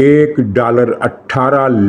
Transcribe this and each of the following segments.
$1 18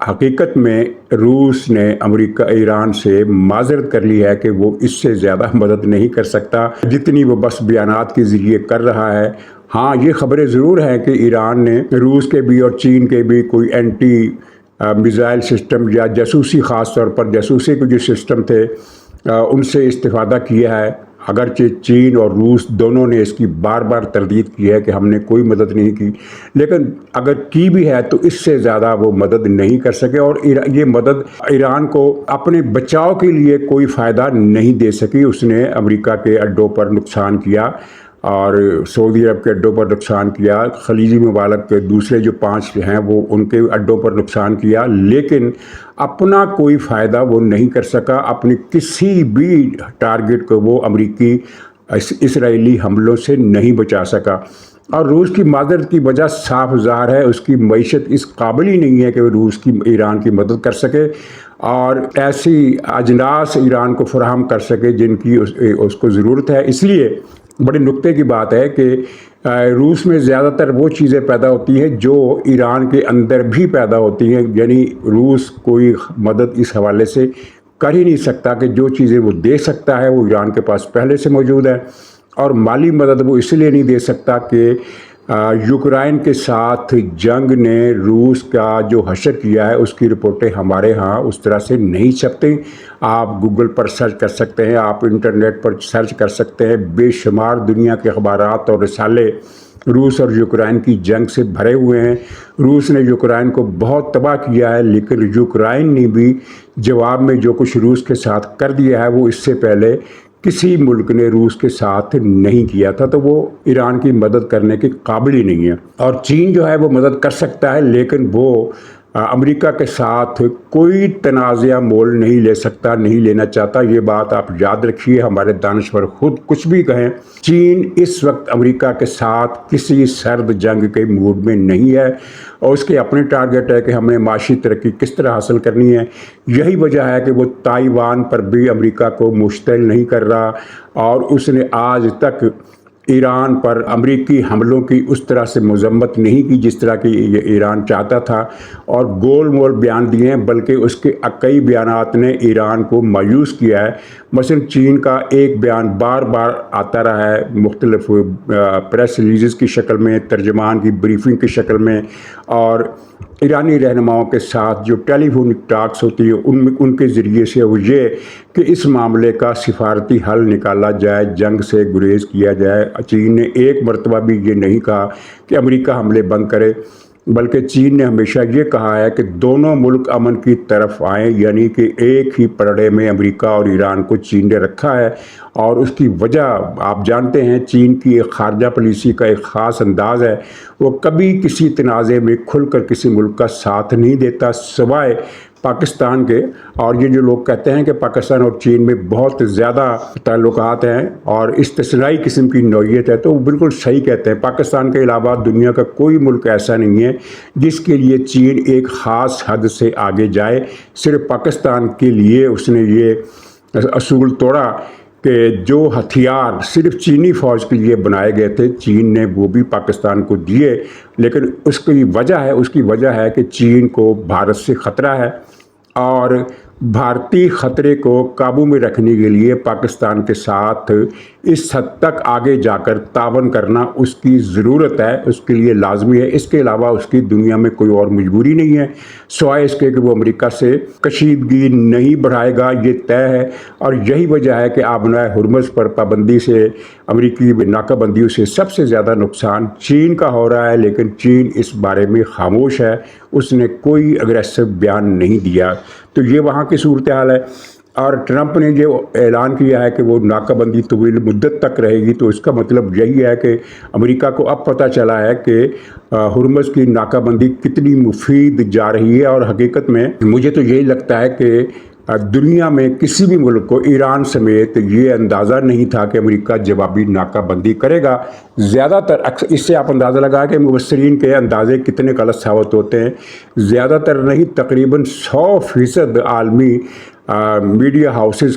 حقیقت میں روس نے ایران سے معذرت کر لی ہے کہ وہ اس سے زیادہ مدد نہیں کر سکتا جتنی وہ بس بیانات کے ذریعے کر رہا ہے۔ ہاں، یہ خبریں ضرور ہیں کہ ایران نے روس کے بھی اور چین کے بھی کوئی اینٹی میزائل سسٹم یا جاسوسی، خاص طور پر جاسوسی کے جو سسٹم تھے ان سے استفادہ کیا ہے، اگرچہ چین اور روس دونوں نے اس کی بار بار تردید کی ہے کہ ہم نے کوئی مدد نہیں کی، لیکن اگر کی بھی ہے تو اس سے زیادہ وہ مدد نہیں کر سکے، اور یہ مدد ایران کو اپنے بچاؤ کے لیے کوئی فائدہ نہیں دے سکی۔ اس نے امریکہ کے اڈوں پر نقصان کیا اور سعودی عرب کے اڈوں پر نقصان کیا، خلیجی ممالک کے دوسرے جو 5 ہیں وہ ان کے اڈوں پر نقصان کیا، لیکن اپنا کوئی فائدہ وہ نہیں کر سکا، اپنی کسی بھی ٹارگٹ کو وہ امریکی اسرائیلی حملوں سے نہیں بچا سکا۔ اور روس کی معذرت کی وجہ صاف ظاہر ہے، اس کی معیشت اس قابل ہی نہیں ہے کہ وہ روس کی ایران کی مدد کر سکے اور ایسی اجناس ایران کو فراہم کر سکے جن کی اس کو ضرورت ہے۔ اس لیے بڑے نکتے کی بات ہے کہ روس میں زیادہ تر وہ چیزیں پیدا ہوتی ہیں جو ایران کے اندر بھی پیدا ہوتی ہیں، یعنی روس کوئی مدد اس حوالے سے کر ہی نہیں سکتا کہ جو چیزیں وہ دے سکتا ہے وہ ایران کے پاس پہلے سے موجود ہے، اور مالی مدد وہ اس لیے نہیں دے سکتا کہ یوکرائن کے ساتھ جنگ نے روس کا جو حشر کیا ہے اس کی رپورٹیں ہمارے ہاں اس طرح سے نہیں چھپتیں۔ آپ گوگل پر سرچ کر سکتے ہیں، آپ انٹرنیٹ پر سرچ کر سکتے ہیں، بے شمار دنیا کے اخبارات اور رسالے روس اور یوکرائن کی جنگ سے بھرے ہوئے ہیں۔ روس نے یوکرائن کو بہت تباہ کیا ہے، لیکن یوکرائن نے بھی جواب میں جو کچھ روس کے ساتھ کر دیا ہے وہ اس سے پہلے کسی ملک نے روس کے ساتھ نہیں کیا تھا، تو وہ ایران کی مدد کرنے کے قابل ہی نہیں ہے۔ اور چین جو ہے وہ مدد کر سکتا ہے، لیکن وہ امریکہ کے ساتھ کوئی تنازعہ مول نہیں لے سکتا، نہیں لینا چاہتا۔ یہ بات آپ یاد رکھیے، ہمارے دانشور خود کچھ بھی کہیں، چین اس وقت امریکہ کے ساتھ کسی سرد جنگ کے موڈ میں نہیں ہے، اور اس کے اپنے ٹارگٹ ہے کہ ہمیں معاشی ترقی کس طرح حاصل کرنی ہے۔ یہی وجہ ہے کہ وہ تائیوان پر بھی امریکہ کو مشتعل نہیں کر رہا، اور اس نے آج تک ایران پر امریکی حملوں کی اس طرح سے مذمت نہیں کی جس طرح کی ایران چاہتا تھا، اور گول مول بیان دیے ہیں، بلکہ اس کے کئی بیانات نے ایران کو مایوس کیا ہے۔ مثلا چین کا ایک بیان بار بار آتا رہا ہے مختلف پریس ریلیزز کی شکل میں، ترجمان کی بریفنگ کی شکل میں، اور ایرانی رہنماؤں کے ساتھ جو ٹیلی فونک ٹاکس ہوتی ہے ان کے ذریعے سے وہ یہ کہ اس معاملے کا سفارتی حل نکالا جائے، جنگ سے گریز کیا جائے۔ چین نے ایک مرتبہ بھی یہ نہیں کہا کہ امریکہ حملے بند کرے، بلکہ چین نے ہمیشہ یہ کہا ہے کہ دونوں ملک امن کی طرف آئیں، یعنی کہ ایک ہی پلڑے میں امریکہ اور ایران کو چین نے رکھا ہے۔ اور اس کی وجہ آپ جانتے ہیں، چین کی ایک خارجہ پالیسی کا ایک خاص انداز ہے، وہ کبھی کسی تنازع میں کھل کر کسی ملک کا ساتھ نہیں دیتا سوائے پاکستان کے۔ اور یہ جو لوگ کہتے ہیں کہ پاکستان اور چین میں بہت زیادہ تعلقات ہیں اور استثنائی قسم کی نوعیت ہے، تو وہ بالکل صحیح کہتے ہیں۔ پاکستان کے علاوہ دنیا کا کوئی ملک ایسا نہیں ہے جس کے لیے چین ایک خاص حد سے آگے جائے۔ صرف پاکستان کے لیے اس نے یہ اصول توڑا کہ جو ہتھیار صرف چینی فوج کے لیے بنائے گئے تھے چین نے وہ بھی پاکستان کو دیے، لیکن اس کی وجہ ہے کہ چین کو بھارت سے خطرہ ہے، اور بھارتی خطرے کو قابو میں رکھنے کے لیے پاکستان کے ساتھ اس حد تک آگے جا کر تعاون کرنا اس کی ضرورت ہے، اس کے لیے لازمی ہے۔ اس کے علاوہ اس کی دنیا میں کوئی اور مجبوری نہیں ہے سوائے اس کے کہ وہ امریکہ سے کشیدگی نہیں بڑھائے گا، یہ طے ہے۔ اور یہی وجہ ہے کہ آبنائے ہرمز پر پابندی سے، امریکی ناکہ بندیوں سے سب سے زیادہ نقصان چین کا ہو رہا ہے، لیکن چین اس بارے میں خاموش ہے، اس نے کوئی اگریسو بیان نہیں دیا۔ تو یہ وہاں کی صورتحال ہے۔ اور ٹرمپ نے جو اعلان کیا ہے کہ وہ ناکہ بندی طویل مدت تک رہے گی، تو اس کا مطلب یہی ہے کہ امریکہ کو اب پتہ چلا ہے کہ ہرمز کی ناکہ بندی کتنی مفید جا رہی ہے۔ اور حقیقت میں مجھے تو یہی لگتا ہے کہ دنیا میں کسی بھی ملک کو ایران سمیت یہ اندازہ نہیں تھا کہ امریکہ جوابی ناکہ بندی کرے گا۔ زیادہ تر اس سے آپ اندازہ لگا کہ مبصرین کے اندازے کتنے غلط ثابت ہوتے ہیں۔ زیادہ تر نہیں، تقریباً 100% عالمی میڈیا ہاؤسز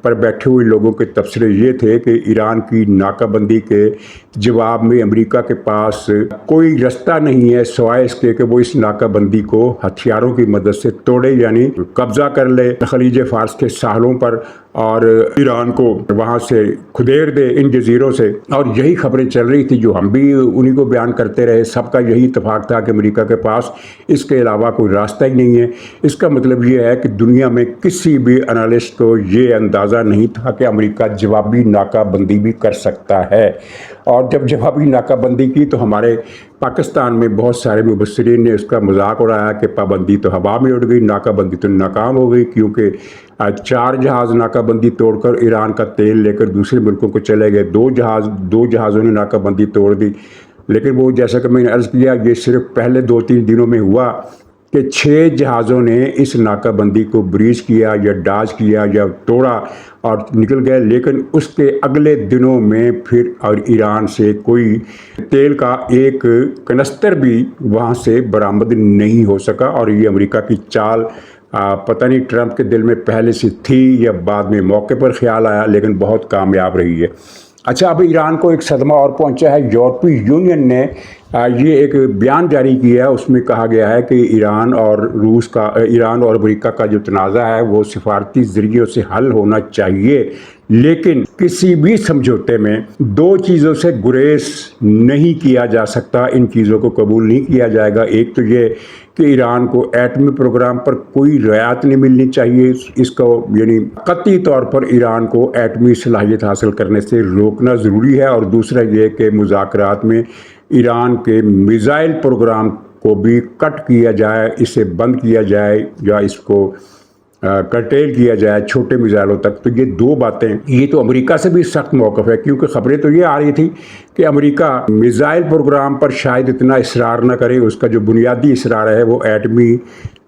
پر بیٹھے ہوئے لوگوں کے تبصرے یہ تھے کہ ایران کی ناکہ بندی کے جواب میں امریکہ کے پاس کوئی رستہ نہیں ہے سوائے اس کے کہ وہ اس ناکہ بندی کو ہتھیاروں کی مدد سے توڑے، یعنی قبضہ کر لے خلیج فارس کے ساحلوں پر اور ایران کو وہاں سے کھدیر دے ان جزیروں سے۔ اور یہی خبریں چل رہی تھی جو ہم بھی انہی کو بیان کرتے رہے، سب کا یہی اتفاق تھا کہ امریکہ کے پاس اس کے علاوہ کوئی راستہ ہی نہیں ہے۔ اس کا مطلب یہ ہے کہ دنیا میں کسی بھی انالسٹ کو یہ اندازہ نہیں تھا کہ امریکہ جوابی ناکہ بندی بھی کر سکتا ہے، اور جب جوابی ناکہ بندی کی تو ہمارے پاکستان میں بہت سارے مبصرین نے اس کا مذاق اڑایا کہ پابندی تو ہوا میں اڑ گئی، ناکہ بندی تو ناکام ہو گئی، کیونکہ 4 جہاز ناکہ بندی توڑ کر ایران کا تیل لے کر دوسرے ملکوں کو چلے گئے، 2 جہازوں نے ناکہ بندی توڑ دی۔ لیکن وہ جیسا کہ میں نے عرض کیا، یہ صرف پہلے 2-3 دنوں میں ہوا کہ 6 جہازوں نے اس ناکہ بندی کو بریچ کیا یا ڈاج کیا یا توڑا اور نکل گئے، لیکن اس کے اگلے دنوں میں پھر اور ایران سے کوئی تیل کا ایک کنستر بھی وہاں سے برآمد نہیں ہو سکا۔ اور یہ امریکہ کی چال پتہ نہیں ٹرمپ کے دل میں پہلے سے تھی یا بعد میں موقع پر خیال آیا، لیکن بہت کامیاب رہی ہے۔ اچھا، اب ایران کو ایک صدمہ اور پہنچا ہے۔ یورپی یونین نے یہ ایک بیان جاری کیا ہے، اس میں کہا گیا ہے کہ ایران اور امریکہ کا جو تنازع ہے وہ سفارتی ذریعوں سے حل ہونا چاہیے، لیکن کسی بھی سمجھوتے میں 2 چیزوں سے گریز نہیں کیا جا سکتا، ان چیزوں کو قبول نہیں کیا جائے گا۔ ایک تو یہ کہ ایران کو ایٹمی پروگرام پر کوئی رعایت نہیں ملنی چاہیے، اس کو یعنی قطعی طور پر ایران کو ایٹمی صلاحیت حاصل کرنے سے روکنا ضروری ہے، اور دوسرا یہ کہ مذاکرات میں ایران کے میزائل پروگرام کو بھی کٹ کیا جائے، اسے بند کیا جائے یا اس کو کرٹیل کیا جائے چھوٹے میزائلوں تک۔ تو یہ 2 باتیں، یہ تو امریکہ سے بھی سخت موقف ہے، کیونکہ خبریں تو یہ آ رہی تھی کہ امریکہ میزائل پروگرام پر شاید اتنا اصرار نہ کرے، اس کا جو بنیادی اصرار ہے وہ ایٹمی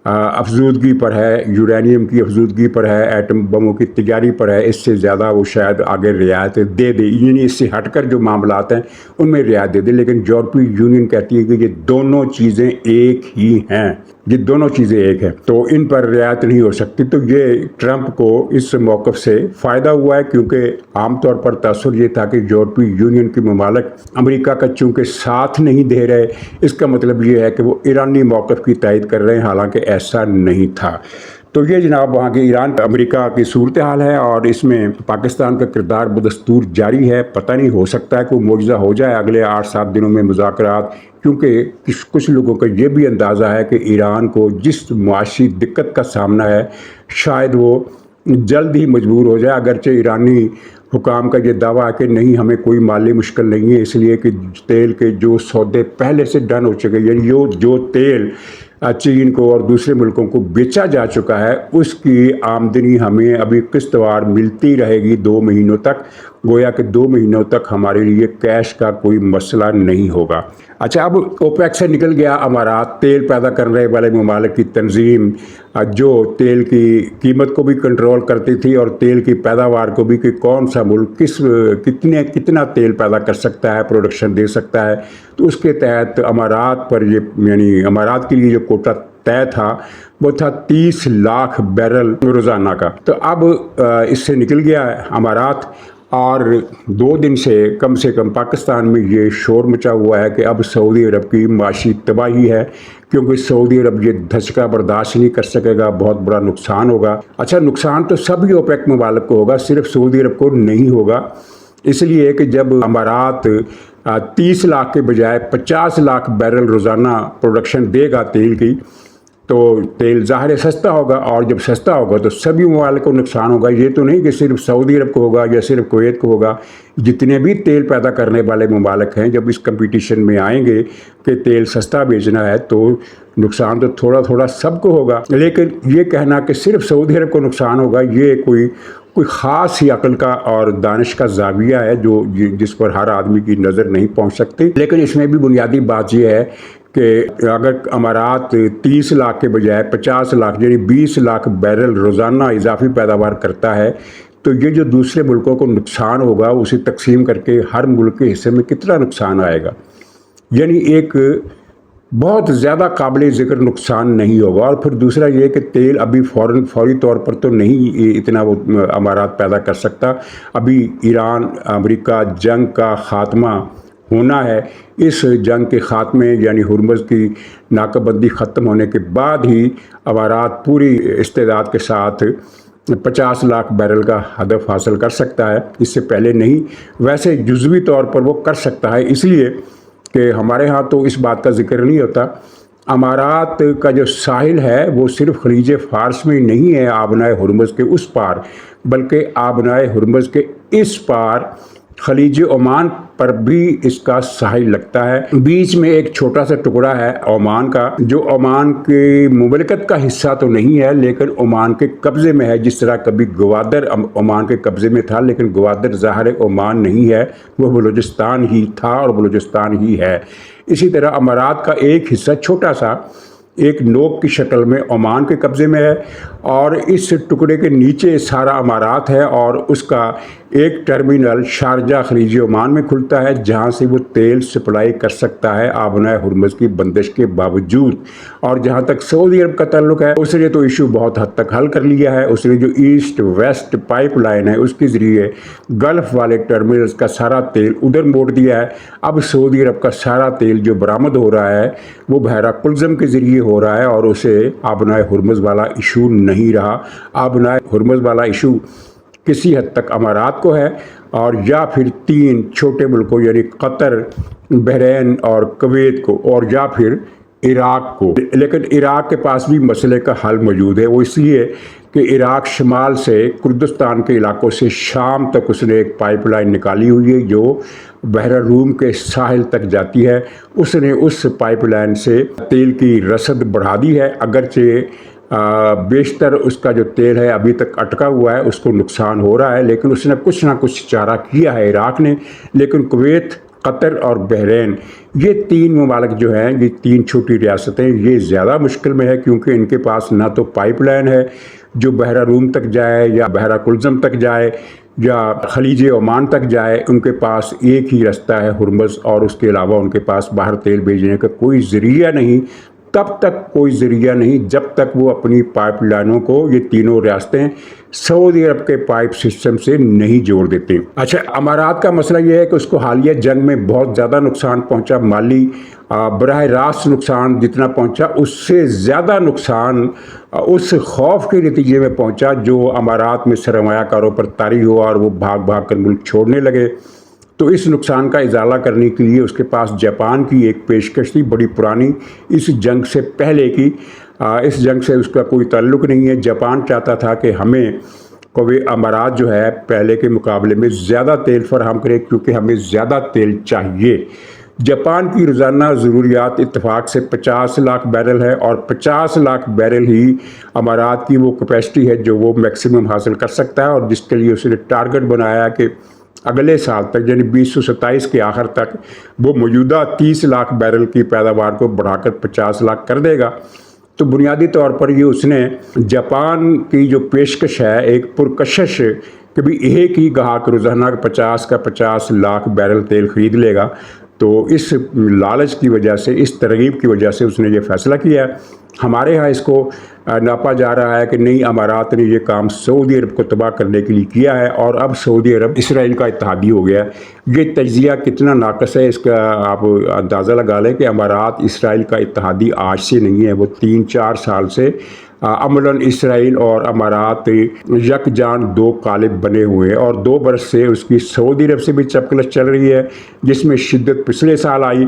افزودگی پر ہے، یورینیم کی افزودگی پر ہے، ایٹم بموں کی تیاری پر ہے، اس سے زیادہ وہ شاید آگے رعایت دے دے، یعنی اس سے ہٹ کر جو معاملات ہیں ان میں رعایت دے دے۔ لیکن یورپی یونین کہتی ہے کہ یہ دونوں چیزیں ایک ہی ہیں، یہ دونوں چیزیں ایک ہیں، تو ان پر رعایت نہیں ہو سکتی۔ تو یہ ٹرمپ کو اس موقف سے فائدہ ہوا ہے، کیونکہ عام طور پر تاثر یہ تھا کہ یورپی یونین کے ممالک امریکہ کا چونکہ ساتھ نہیں دے رہے، اس کا مطلب یہ ہے کہ وہ ایرانی موقف کی تائید کر رہے ہیں، حالانکہ ایسا نہیں تھا۔ تو یہ جناب وہاں کے ایران امریکہ کی صورتحال ہے، اور اس میں پاکستان کا کردار بدستور جاری ہے۔ پتہ نہیں، ہو سکتا ہے کوئی معجزہ ہو جائے اگلے 8-7 دنوں میں مذاکرات، کیونکہ کچھ لوگوں کا یہ بھی اندازہ ہے کہ ایران کو جس معاشی دقت کا سامنا ہے شاید وہ جلد ہی مجبور ہو جائے، اگرچہ ایرانی حکام کا یہ دعویٰ ہے کہ نہیں، ہمیں کوئی مالی مشکل نہیں ہے، اس لیے کہ تیل کے جو سودے پہلے سے ڈن ہو چکے، یعنی جو تیل چین کو اور دوسرے ملکوں کو بیچا جا چکا ہے اس کی آمدنی ہمیں ابھی قسط وار ملتی رہے گی 2 مہینوں تک، گویا کہ 2 مہینوں تک ہمارے لیے کیش کا کوئی مسئلہ نہیں ہوگا۔ اچھا، اب اوپیک سے نکل گیا امارات، تیل پیدا کرنے والے ممالک کی تنظیم جو تیل کی قیمت کو بھی کنٹرول کرتی تھی اور تیل کی پیداوار کو بھی، کہ کون سا ملک کتنا تیل پیدا کر سکتا ہے، پروڈکشن دے سکتا ہے، تو اس کے تحت امارات پر یہ یعنی امارات کے لیے جو کوٹا طے تھا وہ تھا 30 لاکھ بیرل روزانہ کا۔ تو اب اس سے نکل گیا امارات، اور 2 دن سے کم پاکستان میں یہ شور مچا ہوا ہے کہ اب سعودی عرب کی معاشی تباہی ہے، کیونکہ سعودی عرب یہ دھچکا برداشت نہیں کر سکے گا، بہت بڑا نقصان ہوگا۔ اچھا، نقصان تو سبھی اوپیک ممالک کو ہوگا، صرف سعودی عرب کو نہیں ہوگا، اس لیے کہ جب امارات 30 لاکھ کے بجائے 50 لاکھ بیرل روزانہ پروڈکشن دے گا تیل کی، تو تیل ظاہر سستا ہوگا، اور جب سستا ہوگا تو سبھی ممالک کو نقصان ہوگا۔ یہ تو نہیں کہ صرف سعودی عرب کو ہوگا یا صرف کویت کو ہوگا، جتنے بھی تیل پیدا کرنے والے ممالک ہیں جب اس کمپٹیشن میں آئیں گے کہ تیل سستا بیچنا ہے تو نقصان تو تھوڑا تھوڑا سب کو ہوگا۔ لیکن یہ کہنا کہ صرف سعودی عرب کو نقصان ہوگا، یہ کوئی خاص ہی عقل کا اور دانش کا زاویہ ہے جس پر ہر آدمی کی نظر نہیں پہنچ سکتی۔ لیکن اس میں بھی بنیادی بات یہ ہے کہ اگر امارات 30 لاکھ کے بجائے 50 لاکھ یعنی 20 لاکھ بیرل روزانہ اضافی پیداوار کرتا ہے، تو یہ جو دوسرے ملکوں کو نقصان ہوگا اسے تقسیم کر کے ہر ملک کے حصے میں کتنا نقصان آئے گا، یعنی ایک بہت زیادہ قابل ذکر نقصان نہیں ہوگا۔ اور پھر دوسرا یہ کہ تیل ابھی فوری طور پر تو نہیں اتنا وہ امارات پیدا کر سکتا۔ ابھی ایران امریکہ جنگ کا خاتمہ ہونا ہے۔ اس جنگ کے خاتمے یعنی ہرمز کی ناکہ بندی ختم ہونے کے بعد ہی امارات پوری استعداد کے ساتھ 50 لاکھ بیرل کا ہدف حاصل کر سکتا ہے، اس سے پہلے نہیں۔ ویسے جزوی طور پر وہ کر سکتا ہے، اس لیے کہ ہمارے ہاں تو اس بات کا ذکر نہیں ہوتا۔ امارات کا جو ساحل ہے وہ صرف خلیج فارس میں نہیں ہے آبنائے ہرمز کے اس پار، بلکہ آبنائے ہرمز کے اس پار خلیج عمان پر بھی اس کا ساحل لگتا ہے۔ بیچ میں ایک چھوٹا سا ٹکڑا ہے عمان کا، جو عمان کی مملکت کا حصہ تو نہیں ہے لیکن عمان کے قبضے میں ہے۔ جس طرح کبھی گوادر عمان کے قبضے میں تھا، لیکن گوادر ظاہر عمان نہیں ہے، وہ بلوچستان ہی تھا اور بلوچستان ہی ہے۔ اسی طرح امارات کا ایک حصہ چھوٹا سا ایک نوک کی شکل میں عمان کے قبضے میں ہے، اور اس ٹکڑے کے نیچے سارا امارات ہے، اور اس کا ایک ٹرمینل شارجہ خلیج عمان میں کھلتا ہے جہاں سے وہ تیل سپلائی کر سکتا ہے آبنائے ہرمز کی بندش کے باوجود۔ اور جہاں تک سعودی عرب کا تعلق ہے، اس نے تو ایشو بہت حد تک حل کر لیا ہے۔ اس نے جو ایسٹ ویسٹ پائپ لائن ہے اس کے ذریعے گلف والے ٹرمینلز کا سارا تیل ادھر موڑ دیا ہے۔ اب سعودی عرب کا سارا تیل جو برآمد ہو رہا ہے وہ بحیرہ کلزم کے ذریعے ہو رہا ہے، اور اسے آبنائے ہرمز والا ایشو نہیں رہا۔ آبنائے ہرمز والا ایشو کسی حد تک امارات کو ہے، اور یا پھر 3 چھوٹے ملکوں یعنی قطر، بحرین اور کویت کو، اور یا پھر عراق کو۔ لیکن عراق کے پاس بھی مسئلے کا حل موجود ہے، وہ اس لیے کہ عراق شمال سے کردستان کے علاقوں سے شام تک اس نے ایک پائپ لائن نکالی ہوئی ہے جو بحر روم کے ساحل تک جاتی ہے۔ اس نے اس پائپ لائن سے تیل کی رسد بڑھا دی ہے، اگرچہ بیشتر اس کا جو تیل ہے ابھی تک اٹکا ہوا ہے، اس کو نقصان ہو رہا ہے، لیکن اس نے کچھ نہ کچھ چارہ کیا ہے عراق نے۔ لیکن کویت، قطر اور بحرین، یہ 3 ممالک جو ہیں، یہ 3 چھوٹی ریاستیں، یہ زیادہ مشکل میں ہے، کیونکہ ان کے پاس نہ تو پائپ لائن ہے جو بحیرہ روم تک جائے یا بحیرہ کلزم تک جائے یا خلیج عمان تک جائے۔ ان کے پاس ایک ہی رستہ ہے ہرمز، اور اس کے علاوہ ان کے پاس باہر تیل بھیجنے کا کوئی ذریعہ نہیں۔ تب تک کوئی ذریعہ نہیں جب تک وہ اپنی پائپ لائنوں کو، یہ تینوں ریاستیں، سعودی عرب کے پائپ سسٹم سے نہیں جوڑ دیتے۔ اچھا، امارات کا مسئلہ یہ ہے کہ اس کو حالیہ جنگ میں بہت زیادہ نقصان پہنچا، مالی براہ راست نقصان جتنا پہنچا اس سے زیادہ نقصان اس خوف کے نتیجے میں پہنچا جو امارات میں سرمایہ کاروں پر طاری ہوا اور وہ بھاگ بھاگ کر ملک چھوڑنے لگے۔ تو اس نقصان کا ازالہ کرنے کے لیے اس کے پاس جاپان کی ایک پیشکش تھی، بڑی پرانی، اس جنگ سے پہلے کی۔ اس جنگ سے اس کا کوئی تعلق نہیں ہے۔ جاپان چاہتا تھا کہ ہمیں امارات جو ہے پہلے کے مقابلے میں زیادہ تیل فراہم کرے، کیونکہ ہمیں زیادہ تیل چاہیے۔ جاپان کی روزانہ ضروریات اتفاق سے 50 لاکھ بیرل ہے، اور 50 لاکھ بیرل ہی امارات کی وہ کیپیسٹی ہے جو وہ میکسیمم حاصل کر سکتا ہے، اور جس کے لیے اس نے ٹارگٹ بنایا کہ اگلے سال تک یعنی 2027 کے آخر تک وہ موجودہ 30 لاکھ بیرل کی پیداوار کو بڑھا کر 50 لاکھ کر دے گا۔ تو بنیادی طور پر یہ اس نے جاپان کی جو پیشکش ہے ایک پرکشش کہ بھی ایک ہی گاہک روزانہ 50 لاکھ بیرل تیل خرید لے گا، تو اس لالچ کی وجہ سے، اس ترغیب کی وجہ سے اس نے یہ فیصلہ کیا ہے۔ ہمارے ہاں اس کو ناپا جا رہا ہے کہ نہیں، امارات نے یہ کام سعودی عرب کو تباہ کرنے کے لیے کیا ہے، اور اب سعودی عرب اسرائیل کا اتحادی ہو گیا ہے۔ یہ تجزیہ کتنا ناقص ہے اس کا آپ اندازہ لگا لیں کہ امارات اسرائیل کا اتحادی آج سے نہیں ہے، وہ 3-4 سال سے عملاً اسرائیل اور امارات یکجان 2 قالب بنے ہوئے ہیں، اور 2 برس سے اس کی سعودی عرب سے بھی چپکلش چل رہی ہے، جس میں شدت پچھلے سال آئی۔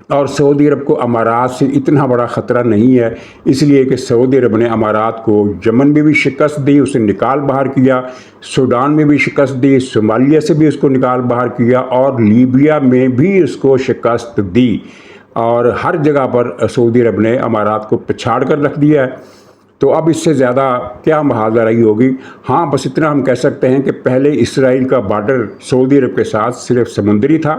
اور سعودی عرب کو امارات سے اتنا بڑا خطرہ نہیں ہے، اس لیے کہ سعودی عرب نے امارات کو یمن میں بھی شکست دی، اسے نکال باہر کیا، سوڈان میں بھی شکست دی، صومالیہ سے بھی اس کو نکال باہر کیا، اور لیبیا میں بھی اس کو شکست دی، اور ہر جگہ پر سعودی عرب نے امارات کو پچھاڑ کر رکھ دیا ہے۔ تو اب اس سے زیادہ کیا محاذ رہی ہوگی؟ ہاں، بس اتنا ہم کہہ سکتے ہیں کہ پہلے اسرائیل کا بارڈر سعودی عرب کے ساتھ صرف سمندری تھا،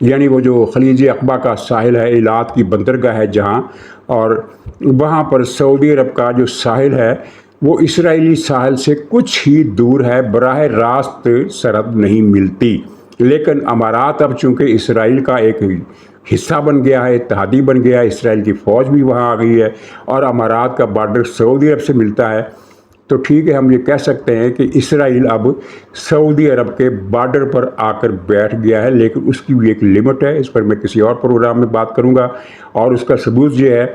یعنی وہ جو خلیج عقبہ کا ساحل ہے، ایلات کی بندرگاہ ہے جہاں، اور وہاں پر سعودی عرب کا جو ساحل ہے وہ اسرائیلی ساحل سے کچھ ہی دور ہے، براہ راست سرحد نہیں ملتی۔ لیکن امارات اب چونکہ اسرائیل کا ایک حصہ بن گیا ہے، اتحادی بن گیا ہے، اسرائیل کی فوج بھی وہاں آ گئی ہے اور امارات کا بارڈر سعودی عرب سے ملتا ہے، تو ٹھیک ہے ہم یہ کہہ سکتے ہیں کہ اسرائیل اب سعودی عرب کے بارڈر پر آ کر بیٹھ گیا ہے، لیکن اس کی بھی ایک لمٹ ہے، اس پر میں کسی اور پروگرام میں بات کروں گا۔ اور اس کا ثبوت یہ ہے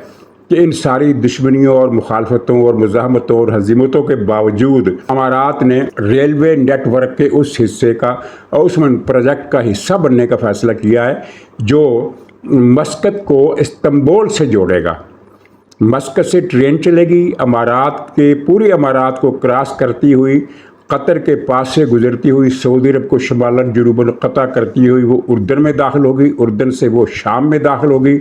کہ ان ساری دشمنیوں اور مخالفتوں اور مزاحمتوں اور ہزیمتوں کے باوجود امارات نے ریلوے نیٹ ورک کے اس حصے کا اور اس پروجیکٹ کا حصہ بننے کا فیصلہ کیا ہے جو مسقط کو استنبول سے جوڑے گا۔ مسقط سے ٹرین چلے گی، امارات کے پوری امارات کو کراس کرتی ہوئی، قطر کے پاس سے گزرتی ہوئی، سعودی عرب کو شمالاً جنوباً قطع کرتی ہوئی وہ اردن میں داخل ہوگی، اردن سے وہ شام میں داخل ہوگی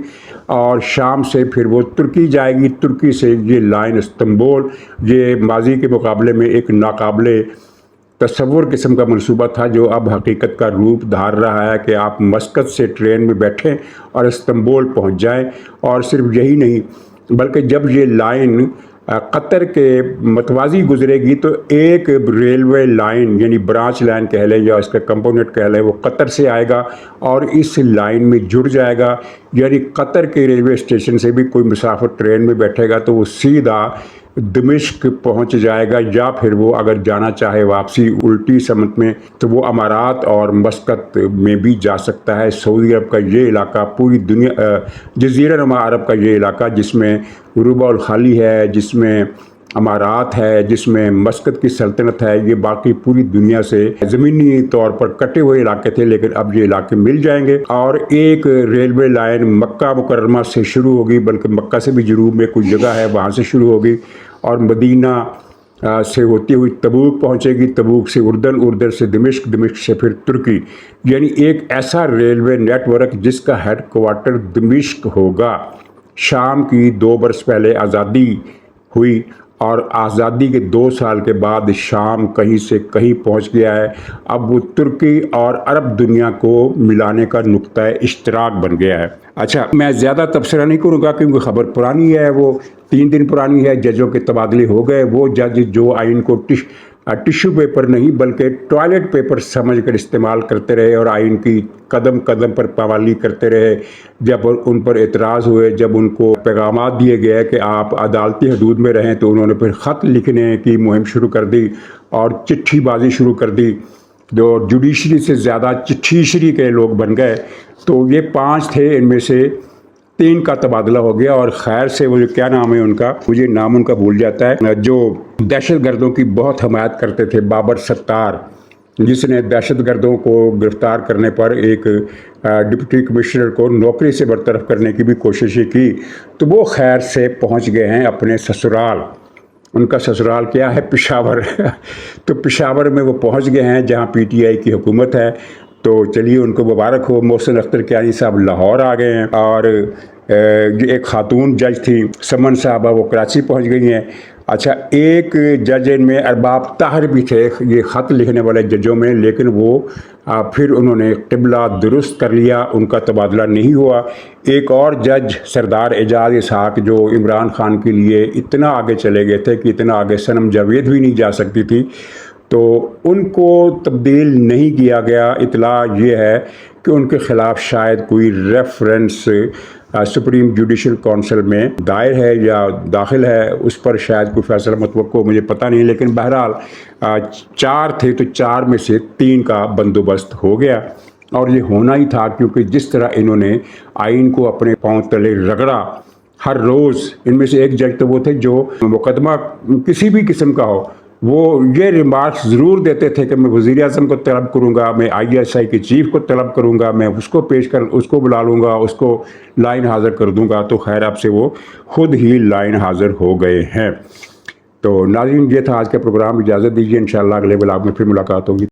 اور شام سے پھر وہ ترکی جائے گی، ترکی سے یہ لائن استنبول، یہ ماضی کے مقابلے میں ایک ناقابل تصور قسم کا منصوبہ تھا جو اب حقیقت کا روپ دھار رہا ہے کہ آپ مسقط سے ٹرین میں بیٹھیں اور استنبول پہنچ جائیں۔ اور صرف یہی نہیں بلکہ جب یہ لائن قطر کے متوازی گزرے گی تو ایک ریلوے لائن یعنی برانچ لائن کہہ لیں یا اس کا کمپوننٹ کہہ لیں وہ قطر سے آئے گا اور اس لائن میں جڑ جائے گا، یعنی قطر کے ریلوے اسٹیشن سے بھی کوئی مسافر ٹرین میں بیٹھے گا تو وہ سیدھا دمشق پہنچ جائے گا، یا پھر وہ اگر جانا چاہے واپسی الٹی سمت میں تو وہ امارات اور مسقط میں بھی جا سکتا ہے۔ سعودی عرب کا یہ علاقہ پوری دنیا، جزیرہ نما عرب کا یہ علاقہ جس میں ربع الخالی ہے، جس میں امارات ہے، جس میں مسقط کی سلطنت ہے، یہ باقی پوری دنیا سے زمینی طور پر کٹے ہوئے علاقے تھے، لیکن اب یہ علاقے مل جائیں گے۔ اور ایک ریلوے لائن مکہ مکرمہ سے شروع ہوگی، بلکہ مکہ سے بھی جنوب میں کوئی جگہ ہے وہاں سے شروع ہوگی اور مدینہ سے ہوتی ہوئی تبوک پہنچے گی، تبوک سے اردن، اردن سے دمشق، دمشق سے پھر ترکی، یعنی ایک ایسا ریلوے نیٹ ورک جس کا ہیڈ کوارٹر دمشق ہوگا۔ شام کی 2 برس پہلے آزادی ہوئی اور آزادی کے 2 سال کے بعد شام کہیں سے کہیں پہنچ گیا ہے، اب وہ ترکی اور عرب دنیا کو ملانے کا نقطہ اشتراک بن گیا ہے۔ اچھا، میں زیادہ تبصرہ نہیں کروں گا کیونکہ خبر پرانی ہے، وہ 3 دن پرانی ہے، ججوں کے تبادلے ہو گئے، وہ جج جو آئین کو ٹشو پیپر نہیں بلکہ ٹوائلٹ پیپر سمجھ کر استعمال کرتے رہے اور آئین کی قدم قدم پر پابندی کرتے رہے، جب ان پر اعتراض ہوئے، جب ان کو پیغامات دیے گئے کہ آپ عدالتی حدود میں رہیں تو انہوں نے پھر خط لکھنے کی مہم شروع کر دی اور چٹھی بازی شروع کر دی، جو جوڈیشری سے زیادہ چٹھیشری کے لوگ بن گئے۔ تو یہ 5 تھے، ان میں سے 3 کا تبادلہ ہو گیا اور خیر سے وہ جو کیا نام ہے ان کا، مجھے نام ان کا بھول جاتا ہے، جو دہشت گردوں کی بہت حمایت کرتے تھے، بابر ستار، جس نے دہشت گردوں کو گرفتار کرنے پر ایک ڈپٹی کمشنر کو نوکری سے برطرف کرنے کی بھی کوششیں کی، تو وہ خیر سے پہنچ گئے ہیں اپنے سسرال۔ ان کا سسرال کیا ہے؟ پشاور تو پشاور میں وہ پہنچ گئے ہیں جہاں پی ٹی آئی کی حکومت ہے۔ تو چلیے ان کو مبارک ہو۔ محسن اختر کیانی صاحب لاہور آ گئے ہیں اور ایک خاتون جج تھی سمن صاحبہ، وہ کراچی پہنچ گئی ہیں۔ اچھا، ایک جج ان میں ارباب طاہر بھی تھے یہ خط لکھنے والے ججوں میں، لیکن وہ پھر انہوں نے قبلہ درست کر لیا، ان کا تبادلہ نہیں ہوا۔ ایک اور جج سردار اعجاز اسحاق جو عمران خان کے لیے اتنا آگے چلے گئے تھے کہ اتنا آگے صنم جاوید بھی نہیں جا سکتی تھی، تو ان کو تبدیل نہیں کیا گیا۔ اطلاع یہ ہے کہ ان کے خلاف شاید کوئی ریفرنس سپریم جوڈیشل کونسل میں دائر ہے یا داخل ہے، اس پر شاید کوئی فیصلہ متوقع ہو، مجھے پتہ نہیں، لیکن بہرحال 4 تھے تو 4 میں سے 3 کا بندوبست ہو گیا اور یہ ہونا ہی تھا، کیونکہ جس طرح انہوں نے آئین کو اپنے پاؤں تلے رگڑا ہر روز۔ ان میں سے ایک جج تو وہ تھے جو مقدمہ کسی بھی قسم کا ہو وہ یہ ریمارکس ضرور دیتے تھے کہ میں وزیر اعظم کو طلب کروں گا، میں ISI کے چیف کو طلب کروں گا، میں اس کو بلا لوں گا، اس کو لائن حاضر کر دوں گا، تو خیر اب سے وہ خود ہی لائن حاضر ہو گئے ہیں۔ تو ناظرین، یہ تھا آج کا پروگرام، اجازت دیجیے، انشاءاللہ اگلے بلاگ میں پھر ملاقات ہوگی۔